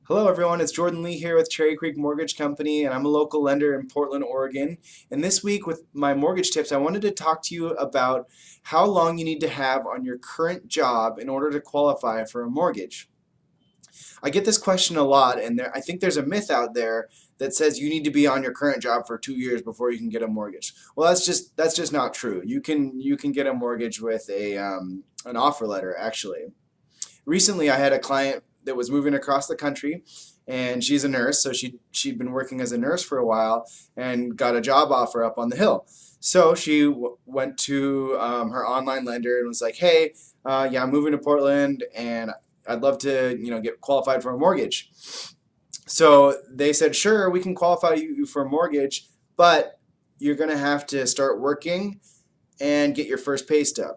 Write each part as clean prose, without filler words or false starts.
Hello everyone, it's Jordan Lee here with Cherry Creek Mortgage Company, and I'm a local lender in Portland, Oregon. And this week with my mortgage tips, I wanted to talk to you about how long you need to have on your current job in order to qualify for a mortgage. I get this question a lot, and I think there's a myth out there that says you need to be on your current job for 2 years before you can get a mortgage. Well, that's just not true. You can get a mortgage with an offer letter actually. Recently I had a client that was moving across the country, and she's a nurse, so she'd been working as a nurse for a while and got a job offer up on the hill. So she went to her online lender and was like, "Hey, yeah, I'm moving to Portland, and I'd love to, get qualified for a mortgage." So they said, "Sure, we can qualify you for a mortgage, but you're going to have to start working and get your first pay stub."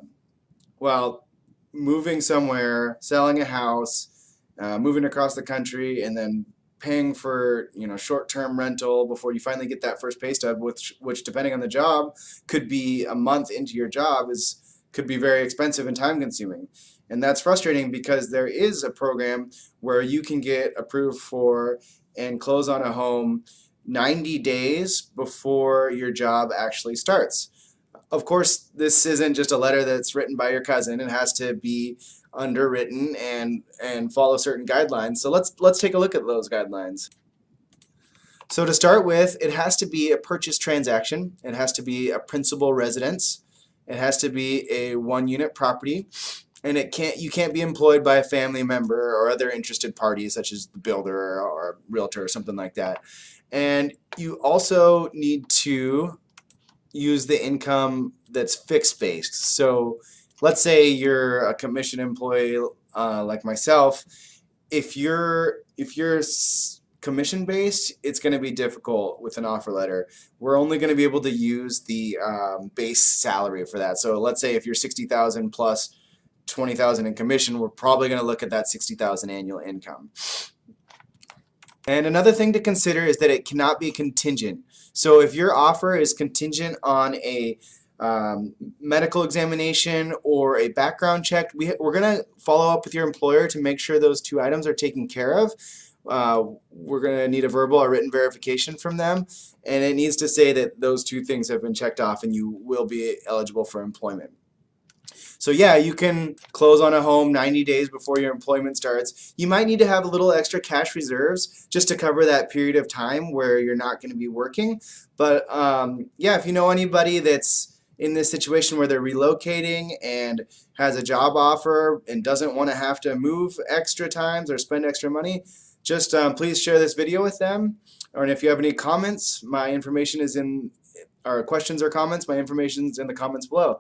Well, moving somewhere, selling a house, moving across the country, and then paying for short-term rental before you finally get that first pay stub, which depending on the job could be a month into your job, could be very expensive and time consuming. And that's frustrating because there is a program where you can get approved for and close on a home 90 days before your job actually starts. Of course, this isn't just a letter that's written by your cousin. It has to be underwritten and follow certain guidelines. So let's take a look at those guidelines. So to start with, it has to be a purchase transaction. It has to be a principal residence. It has to be a one-unit property, and you can't be employed by a family member or other interested parties such as the builder or a realtor or something like that. And you also need to use the income that's fixed based. So let's say you're a commission employee like myself. If you're commission based, it's going to be difficult with an offer letter. We're only going to be able to use the base salary for that. So let's say if you're 60,000 plus 20,000 in commission, we're probably going to look at that 60,000 annual income. And another thing to consider is that it cannot be contingent. So if your offer is contingent on a medical examination or a background check, we're going to follow up with your employer to make sure those two items are taken care of. We're going to need a verbal or written verification from them, and it needs to say that those two things have been checked off and you will be eligible for employment. So yeah, you can close on a home 90 days before your employment starts. You might need to have a little extra cash reserves just to cover that period of time where you're not going to be working. But yeah, if you know anybody that's in this situation where they're relocating and has a job offer and doesn't want to have to move extra times or spend extra money, just please share this video with them. Or if you have any comments, my information is in, or questions or comments, my information is in the comments below.